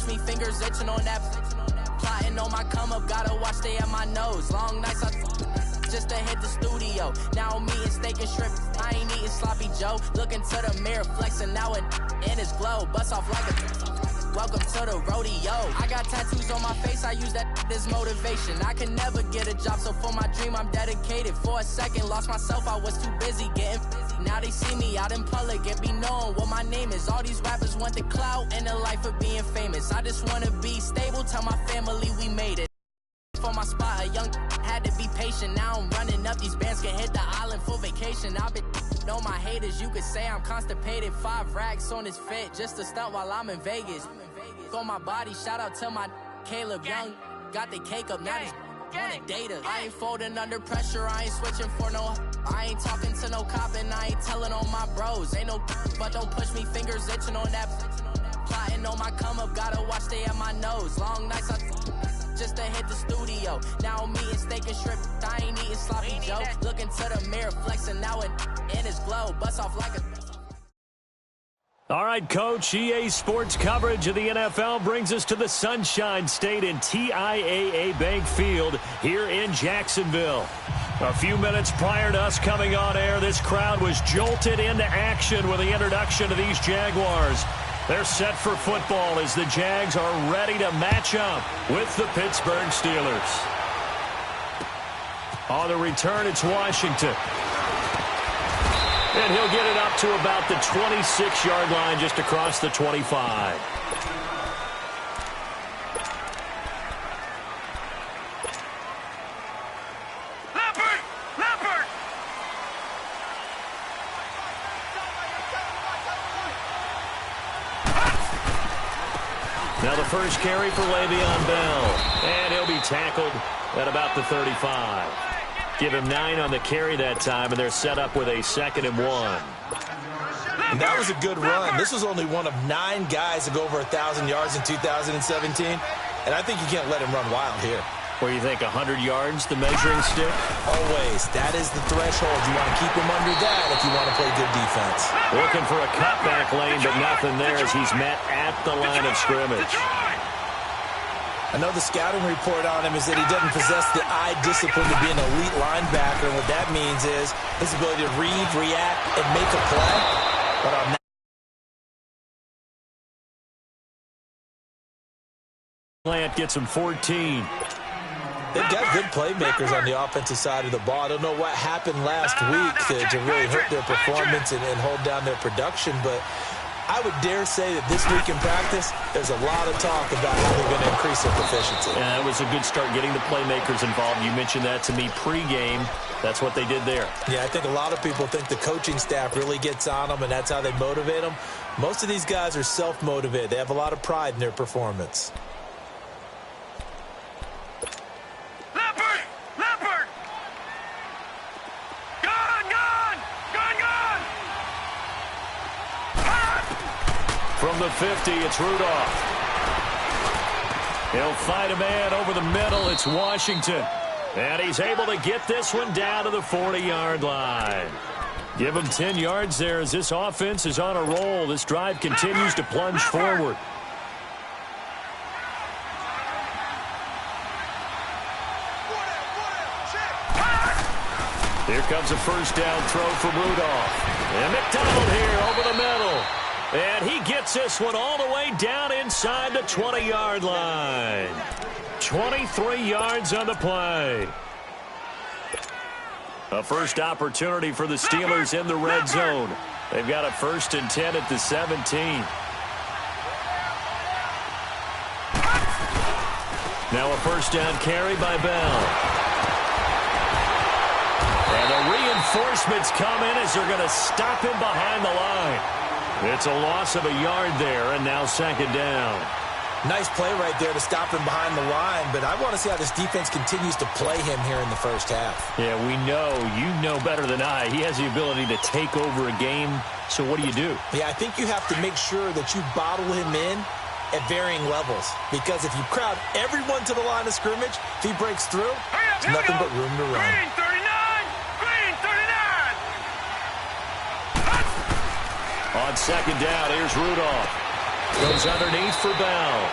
me, fingers itching on that. Plotting on my come up, gotta watch stay at my nose. Long nights I just to hit the studio. Now I'm eating steak and shrimp, I ain't eating sloppy Joe. Looking to the mirror, flexing now and in his glow. Bust off like a welcome to the rodeo. I got tattoos on my face, I use that as motivation. I can never get a job, so for my dream I'm dedicated. For a second, lost myself, I was too busy getting now they see me out in public and be knowing what my name is. All these rappers want the clout and the life of being famous. I just wanna be stable, tell my family we made it. For my spot, a young had to be patient. Now I'm running up, these bands can hit the island for vacation. I've been on my haters, you could say I'm constipated. 5 racks on his fit, just to stunt while I'm in Vegas. On my body, shout out to my Caleb Young. Got the cake up, now he's wanna date us. I ain't folding under pressure, I ain't switching for no. I ain't talking to no cop and I ain't telling on my bros. Ain't no but don't push me, fingers itching on that. Plotting on my come up, gotta watch stay at my nose. Long nights I just to hit the studio. Now I'm eating steak and shrimp, I ain't eating sloppy Joe. Looking to the mirror, flexing now and in his glow. Bust off like a. All right, Coach, EA Sports coverage of the NFL brings us to the Sunshine State in TIAA Bank Field here in Jacksonville. A few minutes prior to us coming on air, this crowd was jolted into action with the introduction of these Jaguars. They're set for football as the Jags are ready to match up with the Pittsburgh Steelers. On the return, it's Washington. And he'll get it up to about the 26-yard line just across the 25. Now the first carry for Le'Veon Bell. And he'll be tackled at about the 35. Give him 9 on the carry that time, and they're set up with a 2nd and 1. And that was a good run. This was only one of 9 guys to go over 1,000 yards in 2017. And I think you can't let him run wild here. Where you think 100 yards, the measuring stick? Always. That is the threshold. You want to keep him under that if you want to play good defense. Looking for a cutback lane, but nothing there as he's met at the line of scrimmage. I know the scouting report on him is that he doesn't possess the eye discipline to be an elite linebacker. And what that means is his ability to read, react, and make a play. But on that Plant gets him 14. They've got good playmakers on the offensive side of the ball. I don't know what happened last week to really hurt their performance and hold down their production, but I would dare say that this week in practice, there's a lot of talk about how they're going to increase their proficiency. Yeah, that was a good start getting the playmakers involved. You mentioned that to me pregame. That's what they did there. Yeah, I think a lot of people think the coaching staff really gets on them, and that's how they motivate them. Most of these guys are self-motivated. They have a lot of pride in their performance. From the 50, it's Rudolph. He'll fight a man over the middle. It's Washington. And he's able to get this one down to the 40-yard line. Give him 10 yards there as this offense is on a roll. This drive continues to plunge forward. Here comes a first down throw from Rudolph. And McDonald here over the middle. And he gets this one all the way down inside the 20-yard line. 23 yards on the play. A first opportunity for the Steelers in the red zone. They've got a 1st and 10 at the 17. Now a first down carry by Bell. And the reinforcements come in as they're going to stop him behind the line. It's a loss of a yard there, and now 2nd down. Nice play right there to stop him behind the line, but I want to see how this defense continues to play him here in the first half. Yeah, we know. You know better than I. He has the ability to take over a game, so what do you do? Yeah, I think you have to make sure that you bottle him in at varying levels, because if you crowd everyone to the line of scrimmage, if he breaks through, there's nothing but room to run. On 2nd down, here's Rudolph. Goes underneath for Bell.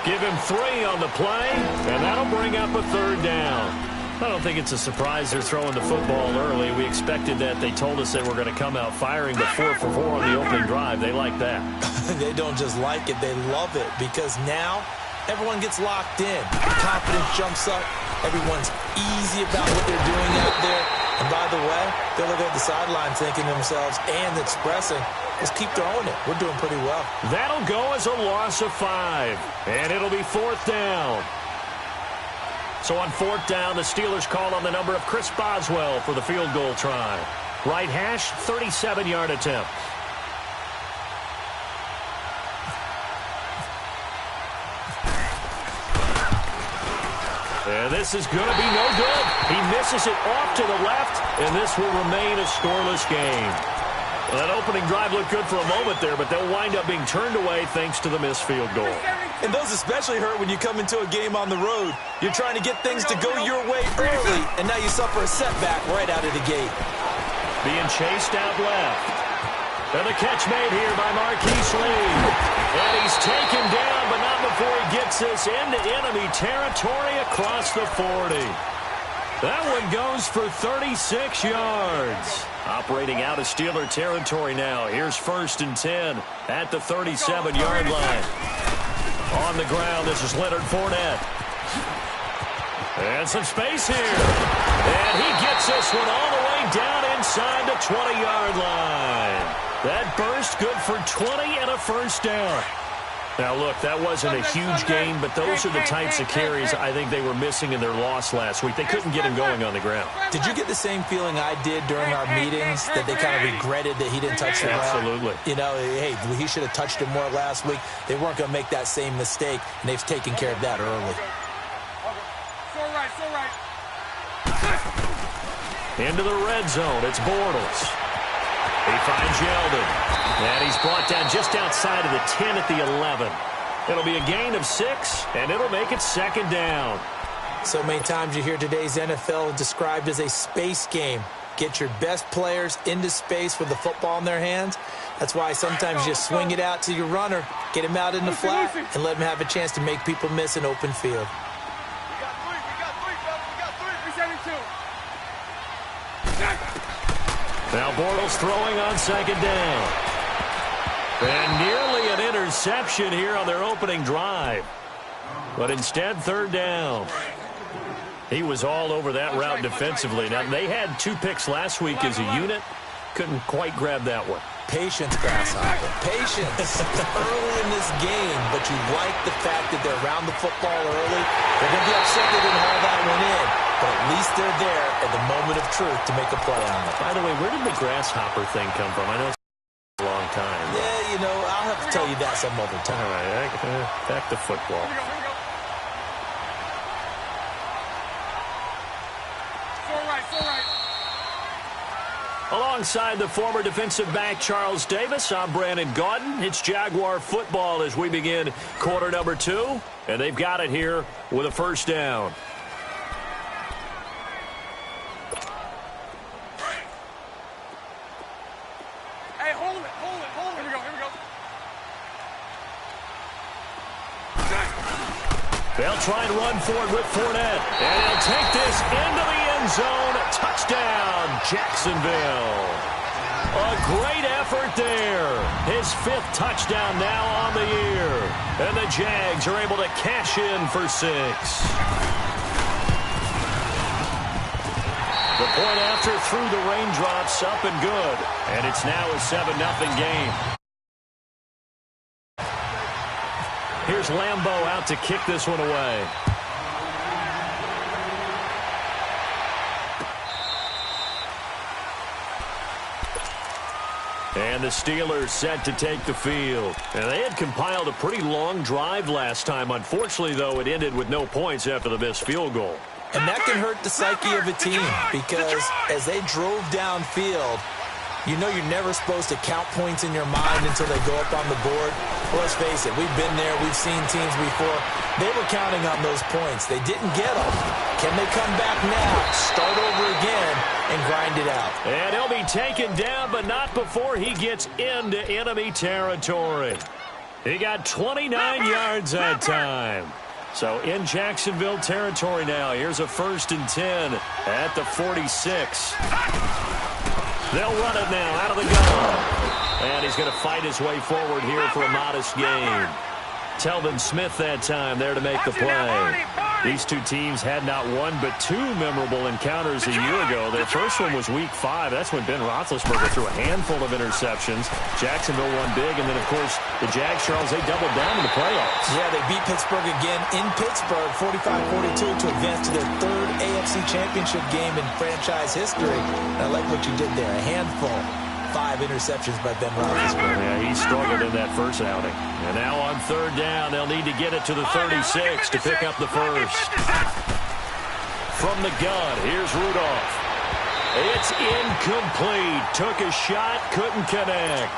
Give him 3 on the play, and that'll bring up a 3rd down. I don't think it's a surprise they're throwing the football early. We expected that. They told us they were going to come out firing the 4 for 4 on the opening drive. They like that. They don't just like it, they love it, because now everyone gets locked in. Confidence jumps up. Everyone's easy about what they're doing out there. And by the way, they're looking at the sideline thinking to themselves and expressing, just keep throwing it. We're doing pretty well. That'll go as a loss of 5, and it'll be 4th down. So on 4th down, the Steelers call on the number of Chris Boswell for the field goal try. Right hash, 37-yard attempt. And this is going to be no good. He misses it off to the left, and this will remain a scoreless game. Well, that opening drive looked good for a moment there, but they'll wind up being turned away thanks to the missed field goal. And those especially hurt when you come into a game on the road. You're trying to get things to go your way early, and now you suffer a setback right out of the gate. Being chased out left. And the catch made here by Marquise Lee. And he's taken down, but not before he gets this into enemy territory across the 40. That one goes for 36 yards. Operating out of Steeler territory now. Here's 1st and 10 at the 37-yard line. On the ground, this is Leonard Fournette. And some space here. And he gets this one all the way down inside the 20-yard line. That burst good for 20 and a 1st down. Now, look, that wasn't a huge gain, but those are the types of carries I think they were missing in their loss last week. They couldn't get him going on the ground. Did you get the same feeling I did during our meetings, that they kind of regretted that he didn't touch the ground? Absolutely. You know, hey, he should have touched it more last week. They weren't going to make that same mistake, and they've taken care of that early. Into the red zone, it's Bortles. He finds Yeldon. And he's brought down just outside of the 10 at the 11. It'll be a gain of 6, and it'll make it 2nd down. So many times you hear today's NFL described as a space game. Get your best players into space with the football in their hands. That's why sometimes you just swing it out to your runner, get him out in the flat, and let him have a chance to make people miss an open field. Now Bortles throwing on 2nd down. And nearly an interception here on their opening drive. But instead, 3rd down. He was all over that route defensively. Now, they had 2 picks last week as a unit. Couldn't quite grab that one. Patience, Grasshopper. Patience. Early in this game, but you like the fact that they're around the football early. They're going to be upset they didn't haul that one in, but at least they're there at the moment of truth to make a play on it. By the way, where did the Grasshopper thing come from? I know it's a long time. Yeah, you know, I'll have to tell you that some other time. All right, back to football. Alongside the former defensive back Charles Davis, I'm Brandon Gaudin. It's Jaguar football as we begin quarter number 2. And they've got it here with a 1st down. Hey, hold it. Here we go. They'll try and run forward with Fournette. And he'll take this into the end zone. Touchdown, Jacksonville. A great effort there. His 5th touchdown now on the year. And the Jags are able to cash in for 6. The point after through the raindrops, up and good. And it's now a 7-0 game. Here's Lambeau out to kick this one away. And the Steelers set to take the field. And they had compiled a pretty long drive last time. Unfortunately, though, it ended with no points after the missed field goal. And that can hurt the psyche of a team because as they drove downfield, you know you're never supposed to count points in your mind until they go up on the board. Well, let's face it, we've been there. We've seen teams before. They were counting on those points. They didn't get them. Can they come back now, start over again, and grind it out? And he'll be taken down, but not before he gets into enemy territory. He got 29 yards that time. So in Jacksonville territory now. Here's a 1st and 10 at the 46. They'll run it now out of the gun. And he's going to fight his way forward here for a modest gain. Telvin Smith that time there to make the play. These two teams had not one but 2 memorable encounters a year ago. Their first one was Week 5. That's when Ben Roethlisberger threw a handful of interceptions. Jacksonville won big, and then, of course, the Jags, Charles, they doubled down in the playoffs. Yeah, they beat Pittsburgh again in Pittsburgh, 45-42, to advance to their 3rd AFC Championship game in franchise history. And I like what you did there, a handful. 5 interceptions by Ben Roethlisberger. Yeah, he struggled in that first outing. And now on 3rd down, they'll need to get it to the 36 to pick up the first. From the gun, here's Rudolph. It's incomplete. Took a shot, couldn't connect.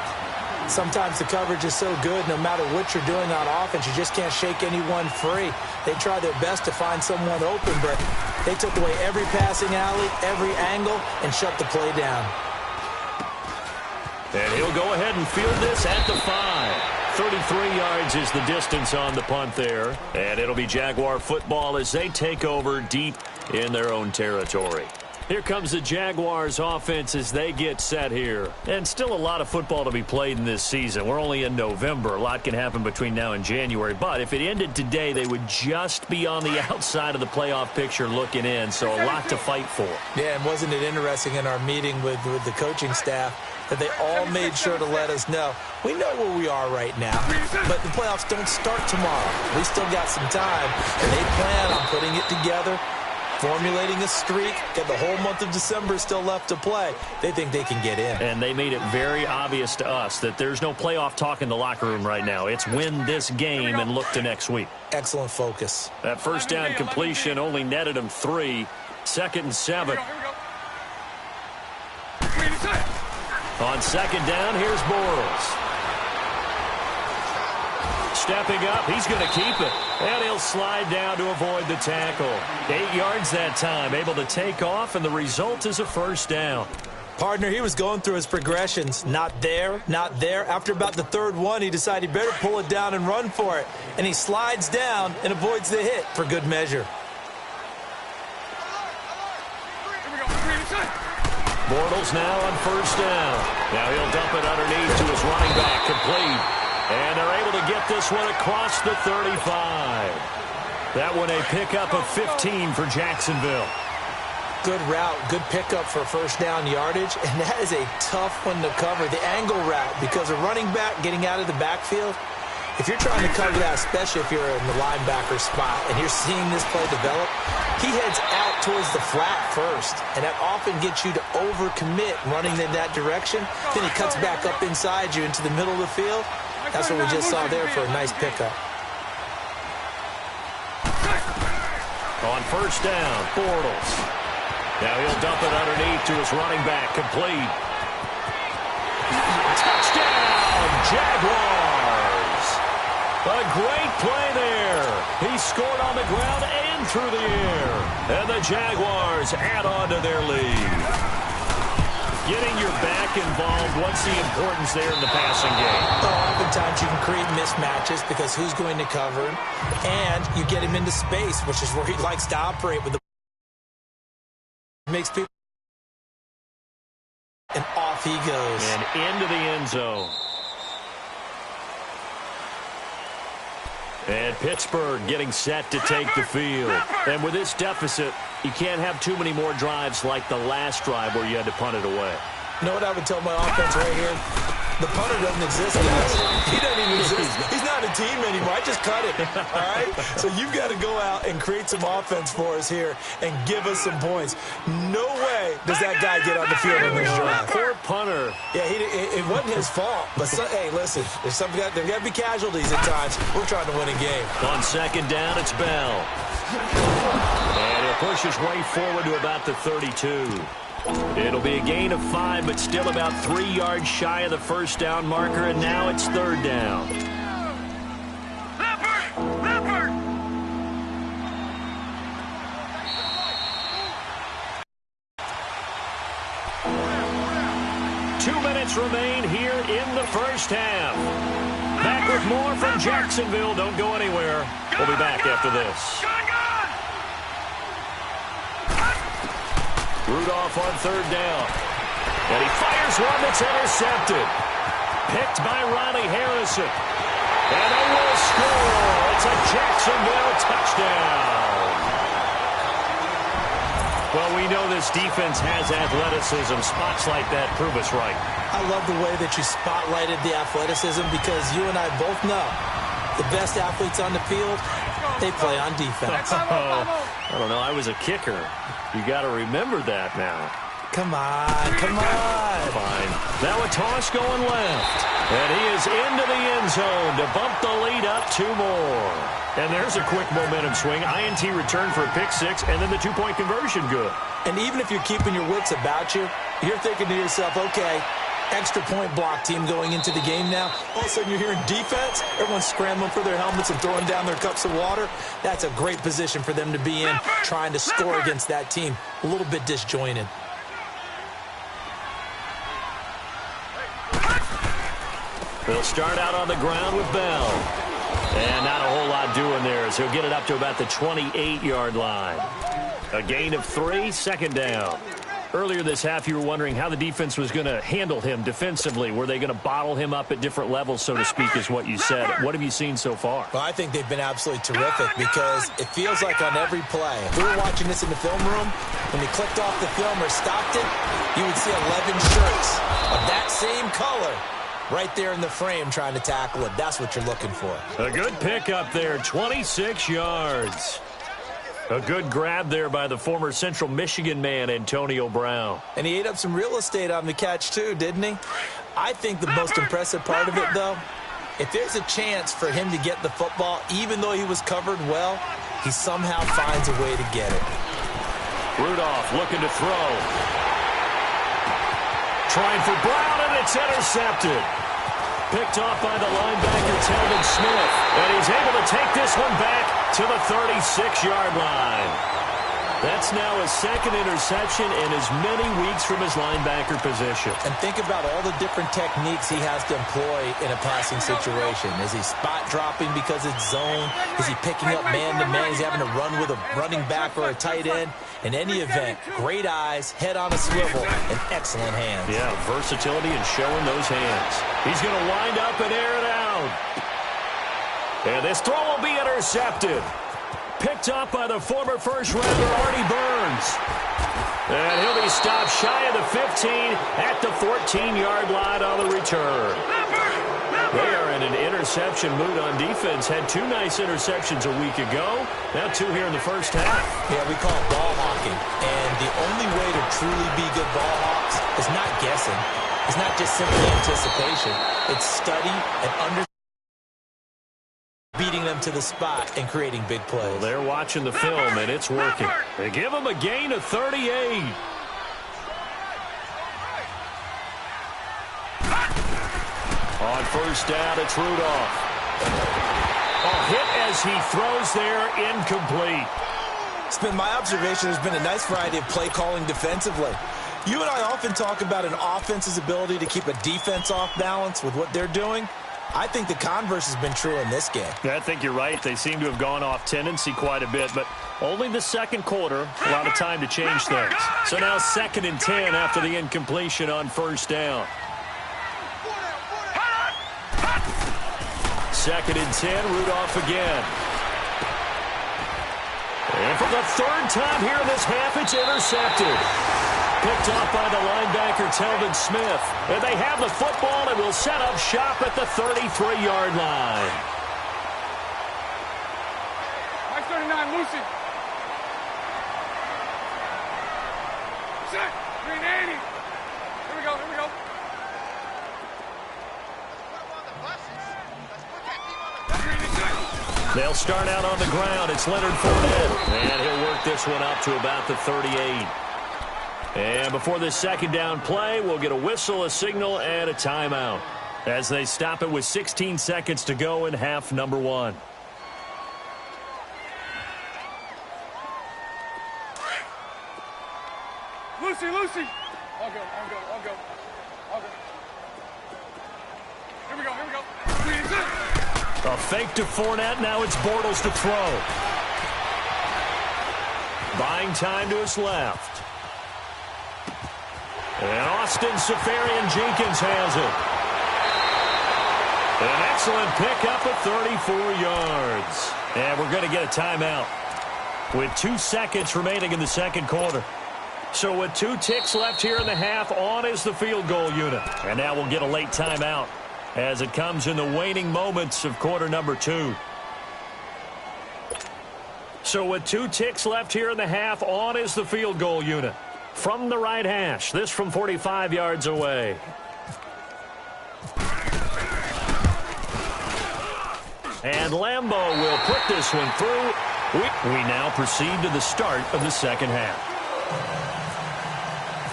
Sometimes the coverage is so good, no matter what you're doing on offense, you just can't shake anyone free. They try their best to find someone open, but they took away every passing alley, every angle, and shut the play down. And he'll go ahead and field this at the 5. 33 yards is the distance on the punt there. And it'll be Jaguar football as they take over deep in their own territory. Here comes the Jaguars offense as they get set here. And still a lot of football to be played in this season. We're only in November. A lot can happen between now and January. But if it ended today, they would just be on the outside of the playoff picture looking in. So a lot to fight for. Yeah, and wasn't it interesting in our meeting with the coaching staff that they all made sure to let us know, we know where we are right now, but the playoffs don't start tomorrow. We still got some time, and they plan on putting it together, formulating a streak, got the whole month of December still left to play. They think they can get in. And they made it very obvious to us that there's no playoff talk in the locker room right now. It's win this game and look to next week. Excellent focus. That first down completion only netted him 3. 2nd and 7. On 2nd down, here's Bortles. Stepping up, he's going to keep it. And he'll slide down to avoid the tackle. 8 yards that time, able to take off, and the result is a 1st down. Partner, he was going through his progressions. Not there, not there. After about the 3rd one, he decided he better pull it down and run for it. And he slides down and avoids the hit for good measure. Bortles now on 1st down. Now he'll dump it underneath to his running back, complete. And they're able to get this one across the 35. That one a pickup of 15 for Jacksonville. Good route, good pickup for 1st down yardage, and that is a tough one to cover, the angle route, because a running back getting out of the backfield, if you're trying to cover that, especially if you're in the linebacker spot and you're seeing this play develop, he heads out towards the flat first, and that often gets you to overcommit running in that direction. Then he cuts back up inside you into the middle of the field. That's what we just saw there for a nice pickup. On 1st down, Bortles. Now he'll dump it underneath to his running back, complete. Touchdown, Jaguars! A great play there. He scored on the ground and through the air. And the Jaguars add on to their lead. Getting your back involved, what's the importance there in the passing game? Well, oftentimes you can create mismatches because who's going to cover him, and you get him into space, which is where he likes to operate with the makes people, and off he goes. And into the end zone. And Pittsburgh getting set to take the field. And with this deficit, you can't have too many more drives like the last drive where you had to punt it away. You know what I would tell my offense right here? The punter doesn't exist, guys. He doesn't even exist. He's not a team anymore. I just cut it, all right? So you've got to go out and create some offense for us here and give us some points. No way does that guy get on the field in this drive. Poor punter. Yeah, it wasn't his fault. But, hey, listen, there's got to be casualties at times. We're trying to win a game. On 2nd down, it's Bell. And he'll push his way forward to about the 32. It'll be a gain of 5, but still about 3 yards shy of the 1st down marker, and now it's 3rd down. Leopard! 2 minutes remain here in the 1st half. Back with more from Jacksonville. Don't go anywhere. We'll be back after this. Rudolph on third down. And he fires one that's intercepted. Picked by Ronnie Harrison. And they will score. It's a Jacksonville touchdown. Well, we know this defense has athleticism. Spots like that prove us right. I love the way that you spotlighted the athleticism because you and I both know the best athletes on the field, they play on defense. I don't know. I was a kicker. You got to remember that now. Come on, come on. Fine. Now a toss going left. And he is into the end zone to bump the lead up 2 more. And there's a quick momentum swing. INT return for a pick 6, and then the 2-point conversion good. And even if you're keeping your wits about you, you're thinking to yourself, okay, extra point block team going into the game now. All of a sudden you're hearing defense. Everyone's scrambling for their helmets and throwing down their cups of water. That's a great position for them to be in, trying to score against that team. A little bit disjointed. They'll start out on the ground with Bell. And not a whole lot doing there as he'll get it up to about the 28-yard line. A gain of 3, second down. Earlier this half, you were wondering how the defense was going to handle him defensively. Were they going to bottle him up at different levels, so to speak, is what you said. What have you seen so far? Well, I think they've been absolutely terrific because it feels like on every play, if we were watching this in the film room, when he clicked off the film or stopped it, you would see 11 shirts of that same color right there in the frame trying to tackle it. That's what you're looking for. A good pick up there, 26 yards. A good grab there by the former Central Michigan man, Antonio Brown. And he ate up some real estate on the catch, too, didn't he? I think the most impressive part of it, though, if there's a chance for him to get the football, even though he was covered well, he somehow finds a way to get it. Rudolph looking to throw. Trying for Brown, and it's intercepted. Picked off by the linebacker, Telvin Smith. And he's able to take this one back to the 36-yard line. That's now his second interception in as many weeks from his linebacker position. And think about all the different techniques he has to employ in a passing situation. Is he spot dropping because it's zone? Is he picking up man-to-man? He's having to run with a running back or a tight end. In any event, great eyes, head on a swivel, and excellent hands. Yeah, versatility and showing those hands. He's going to wind up and air it out. And this throw will be intercepted. Picked up by the former first-rounder Artie Burns. And he'll be stopped shy of the 15 at the 14-yard line on the return. They are in an interception mood on defense. Had 2 nice interceptions a week ago. Now 2 here in the first half. Yeah, we call it ball hawking. And the only way to truly be good ball hawks is not guessing. It's not just simply anticipation. It's study and beating them to the spot and creating big plays. Well, they're watching the film, and it's working. They give them a gain of 38. On first down, it's Rudolph. A hit as he throws there, incomplete. It's been my observation there's been a nice variety of play calling defensively. You and I often talk about an offense's ability to keep a defense off balance with what they're doing. I think the converse has been true in this game. I think you're right. They seem to have gone off tendency quite a bit, but only the second quarter, a lot of time to change things. So now 2nd and 10 after the incompletion on first down. 2nd and 10, Rudolph again. And for the 3rd time here in this half, it's intercepted. Picked off by the linebacker, Telvin Smith. And they have the football and will set up shop at the 33-yard line. Mike 39, Lucy. Set. 380. Here we go, here we go. They'll start out on the ground. It's Leonard Fournette. And he'll work this one up to about the 38. And before this second down play, we'll get a whistle, a signal, and a timeout as they stop it with 16 seconds to go in half number 1. Lucy, Lucy. I'll go, I'll go, I'll go. I'll go. Here we go, here we go. A fake to Fournette. Now it's Bortles to throw. Buying time to his left. And Austin Seferian-Jenkins has it. An excellent pickup of 34 yards. And we're going to get a timeout with 2 seconds remaining in the second quarter. So with 2 ticks left here in the half, on is the field goal unit. And now we'll get a late timeout as it comes in the waning moments of quarter number 2. So with 2 ticks left here in the half, on is the field goal unit. From the right hash, this from 45 yards away. And Lambeau will put this one through. We now proceed to the start of the second half.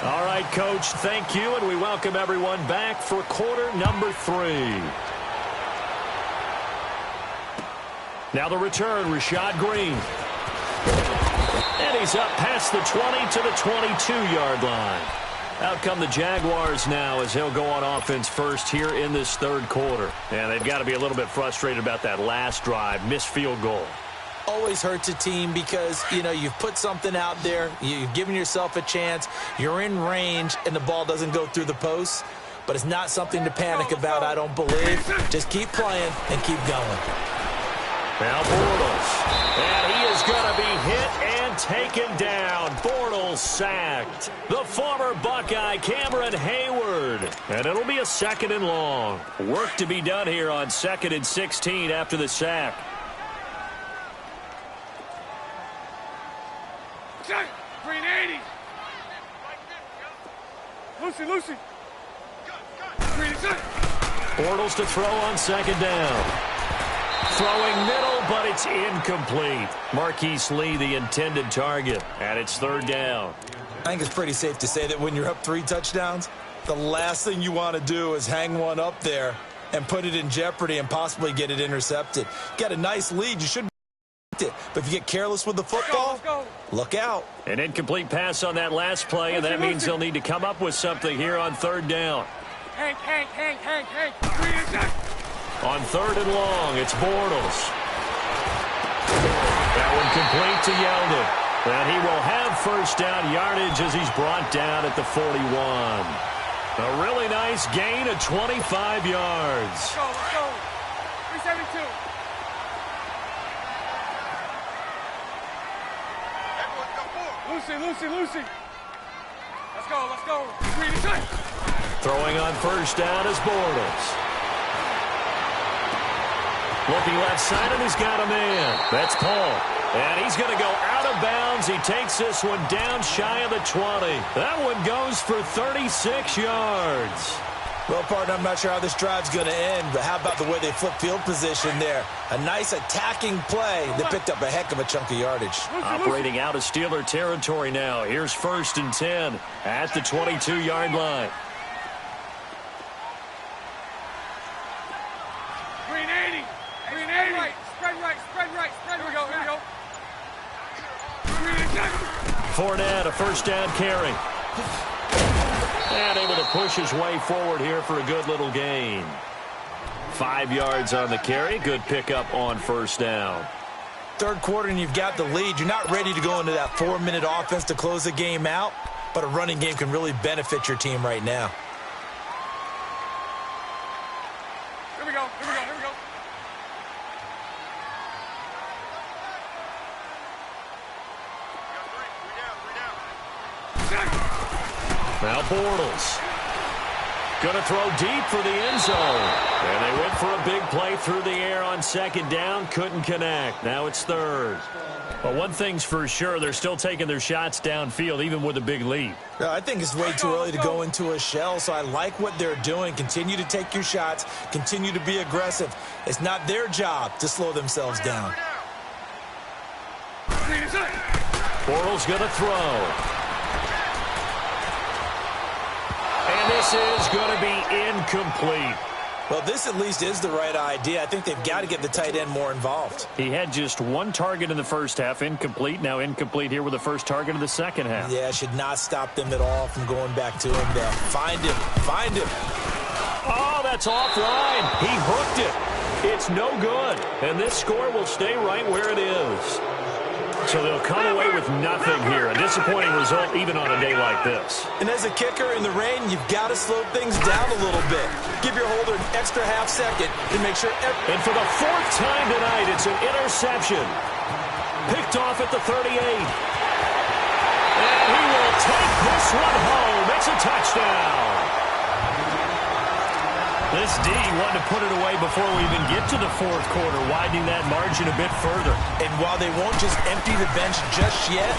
All right, Coach, thank you, and we welcome everyone back for quarter number 3. Now the return, Rashad Green. And he's up past the 20 to the 22-yard line. Out come the Jaguars now as he'll go on offense first here in this third quarter. And they've got to be a little bit frustrated about that last drive, missed field goal. Always hurts a team because, you know, you've put something out there, you've given yourself a chance, you're in range, and the ball doesn't go through the posts. But it's not something to panic about, I don't believe. Just keep playing and keep going. Now Bortles. And he is going to be hit and taken down. Bortles sacked. The former Buckeye, Cameron Hayward. And it'll be a 2nd and long. Work to be done here on 2nd and 16 after the sack. Green 80. Lucy. Green set. Bortles to throw on 2nd down. Throwing middle, but it's incomplete. Marquise Lee, the intended target, and it's 3rd down. I think it's pretty safe to say that when you're up 3 touchdowns, the last thing you want to do is hang one up there and put it in jeopardy and possibly get it intercepted. Get a nice lead, you should it. But if you get careless with the football, Let's go. Look out. An incomplete pass on that last play, and that means they'll need to come up with something here on 3rd down. Hank. Green set. On 3rd and long, it's Bortles. That one complete to Yeldon. And he will have 1st down yardage as he's brought down at the 41. A really nice gain of 25 yards. Let's go. 372. Lucy. Let's go. Green set. Throwing on 1st down is Bortles. Looking left side, and he's got a man. That's Paul. And he's going to go out of bounds. He takes this one down shy of the 20. That one goes for 36 yards. Well, partner, I'm not sure how this drive's going to end, but how about the way they flip field position there? A nice attacking play that picked up a heck of a chunk of yardage. Operating out of Steeler territory now. Here's 1st and 10 at the 22-yard line. Green 80. Spread right. Here we go. Green set. Fournette, a 1st down carry. And able to push his way forward here for a good little gain. 5 yards on the carry. Good pickup on 1st down. Third quarter and you've got the lead. You're not ready to go into that 4-minute offense to close the game out, but a running game can really benefit your team right now. Here we go. Now Bortles. Going to throw deep for the end zone. And they went for a big play through the air on 2nd down. Couldn't connect. Now it's 3rd. But one thing's for sure, they're still taking their shots downfield, even with a big lead. I think it's way too early to go into a shell, so I like what they're doing. Continue to take your shots. Continue to be aggressive. It's not their job to slow themselves down. Bortles going to throw. And this is going to be incomplete. Well, this at least is the right idea. I think they've got to get the tight end more involved. He had just 1 target in the first half, incomplete. Now incomplete here with the first target of the second half. Yeah, should not stop them at all from going back to him. Find him. Oh, that's offline. He hooked it. It's no good. And this score will stay right where it is. So they'll come away with nothing here. A disappointing result even on a day like this. And as a kicker in the rain, you've got to slow things down a little bit. Give your holder an extra half second to make sure. And for the fourth time tonight, it's an interception. Picked off at the 38. And he will take this one home. It's a touchdown. This D wanted to put it away before we even get to the fourth quarter, widening that margin a bit further. And while they won't just empty the bench just yet,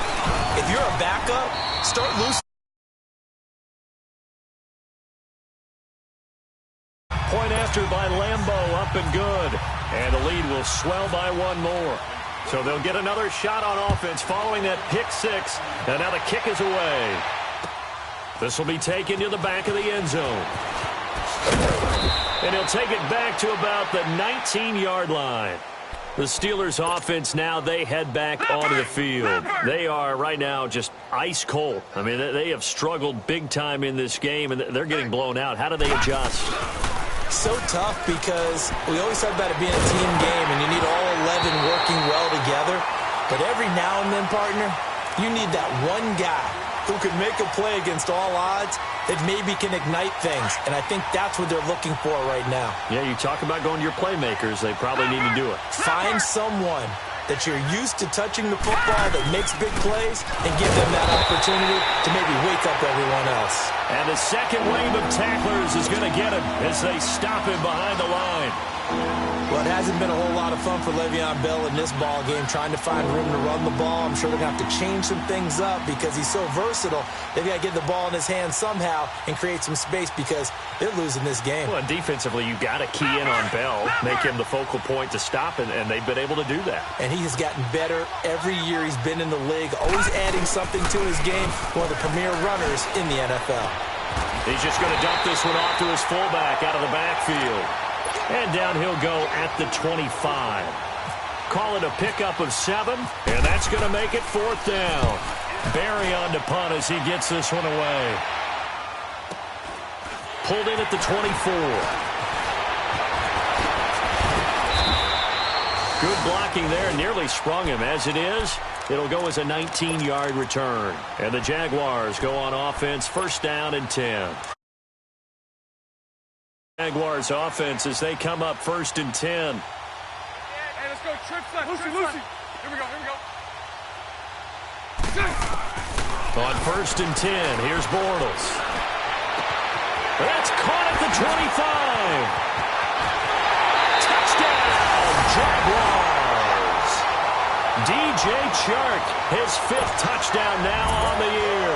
if you're a backup, start loose. Point after by Lambo, up and good. And the lead will swell by one more. So they'll get another shot on offense following that pick six. And now the kick is away. This will be taken to the back of the end zone. And he'll take it back to about the 19-yard line. The Steelers offense now, they head back onto the field. They are right now just ice cold. I mean, they have struggled big time in this game, and they're getting blown out. How do they adjust? So tough because we always talk about it being a team game, and you need all 11 working well together. But every now and then, partner, you need that one guy who can make a play against all odds that maybe can ignite things. And I think that's what they're looking for right now. Yeah, you talk about going to your playmakers. They probably need to do it. Find someone that you're used to touching the football that makes big plays and give them that opportunity to maybe wake up everyone else. And the second wave of tacklers is going to get him as they stop him behind the line. Well, it hasn't been a whole lot of fun for Le'Veon Bell in this ball game, trying to find room to run the ball. I'm sure they're going to have to change some things up because he's so versatile. They've got to get the ball in his hands somehow and create some space because they're losing this game. Well, defensively, you've got to key in on Bell, make him the focal point to stop, and they've been able to do that. And he has gotten better every year he's been in the league, always adding something to his game, one of the premier runners in the NFL. He's just going to dump this one off to his fullback out of the backfield. And down he'll go at the 25. Call it a pickup of 7, and that's going to make it 4th down. Barry on to punt as he gets this one away. Pulled in at the 24. Good blocking there, nearly sprung him. As it is, it'll go as a 19-yard return. And the Jaguars go on offense, 1st down and 10. Jaguars offense as they come up 1st and 10. Hey, let's go. Trips left. Lucy. Here we go. On 1st and 10, here's Bortles. That's caught at the 25. Touchdown, Jaguars. DJ Chark, his 5th touchdown now on the year.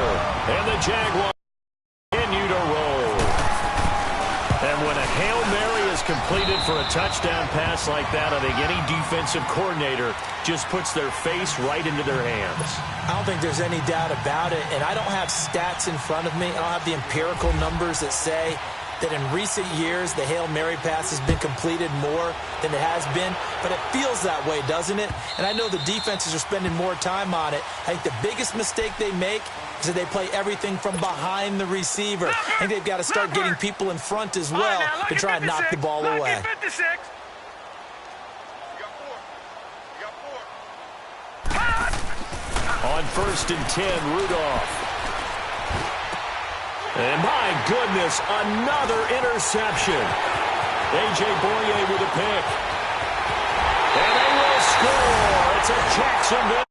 And the Jaguars continue to roll. And when a Hail Mary is completed for a touchdown pass like that, I think any defensive coordinator just puts their face right into their hands. I don't think there's any doubt about it, and I don't have stats in front of me. I don't have the empirical numbers that say that in recent years the Hail Mary pass has been completed more than it has been, but it feels that way, doesn't it? And I know the defenses are spending more time on it. I think the biggest mistake they make is that they play everything from behind the receiver. I think they've got to start getting people in front as well to try and knock the ball away. On 1st and 10, Rudolph. And my goodness, another interception. A.J. Boye with a pick. And they will score. It's a Jacksonville.